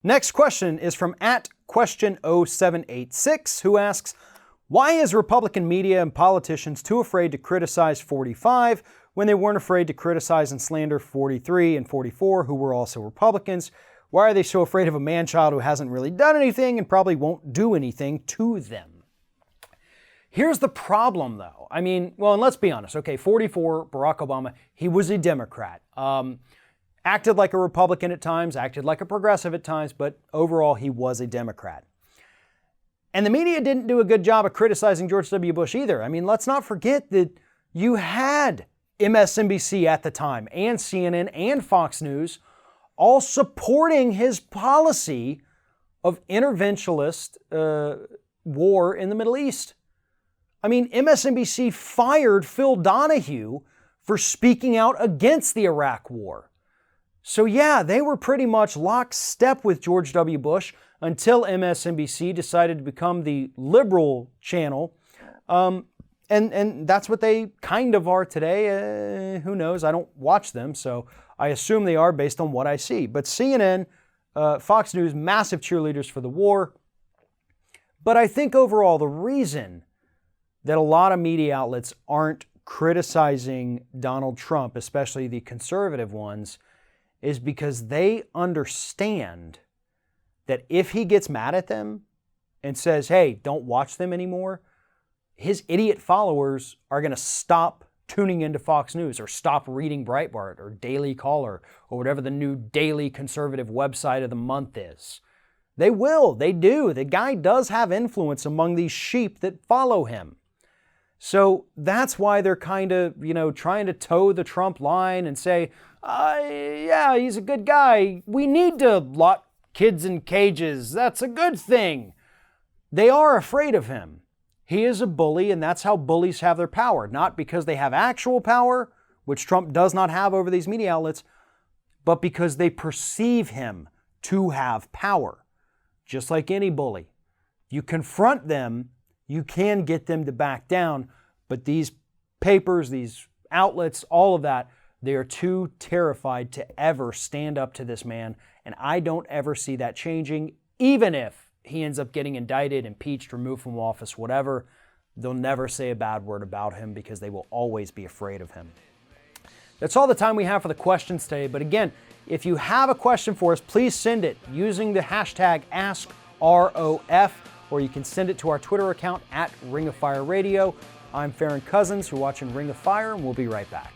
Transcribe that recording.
Next question is from @question0786, who asks, why is Republican media and politicians too afraid to criticize 45 when they weren't afraid to criticize and slander 43 and 44, who were also Republicans? Why are they so afraid of a man-child who hasn't really done anything and probably won't do anything to them? Here's the problem, though. I mean, well, and let's be honest. Okay, 44, Barack Obama, he was a Democrat. Acted like a Republican at times, acted like a progressive at times, but overall he was a Democrat. And the media didn't do a good job of criticizing George W. Bush either. I mean, let's not forget that you had MSNBC at the time and CNN and Fox News all supporting his policy of interventionist war in the Middle East. I mean, MSNBC fired Phil Donahue for speaking out against the Iraq War. So yeah, they were pretty much lockstep with George W. Bush until MSNBC decided to become the liberal channel. And that's what they kind of are today. Who knows? I don't watch them, so I assume they are based on what I see. But CNN, Fox News, massive cheerleaders for the war. But I think overall the reason that a lot of media outlets aren't criticizing Donald Trump, especially the conservative ones, is because they understand that if he gets mad at them and says, hey, don't watch them anymore, his idiot followers are going to stop tuning into Fox News or stop reading Breitbart or Daily Caller or whatever the new daily conservative website of the month is. They will. They do. The guy does have influence among these sheep that follow him. So that's why they're kind of, trying to toe the Trump line and say, yeah, he's a good guy. We need to lock kids in cages. That's a good thing. They are afraid of him. He is a bully, and that's how bullies have their power. Not because they have actual power, which Trump does not have over these media outlets, but because they perceive him to have power. Just like any bully. You confront them, you can get them to back down, but these papers, these outlets, all of that, they are too terrified to ever stand up to this man, and I don't ever see that changing, even if he ends up getting indicted, impeached, removed from office, whatever. They'll never say a bad word about him because they will always be afraid of him. That's all the time we have for the questions today, but again, if you have a question for us, please send it using the hashtag AskROF, or you can send it to our Twitter account @Ring of Fire Radio. I'm Farron Cousins. You're watching Ring of Fire, and we'll be right back.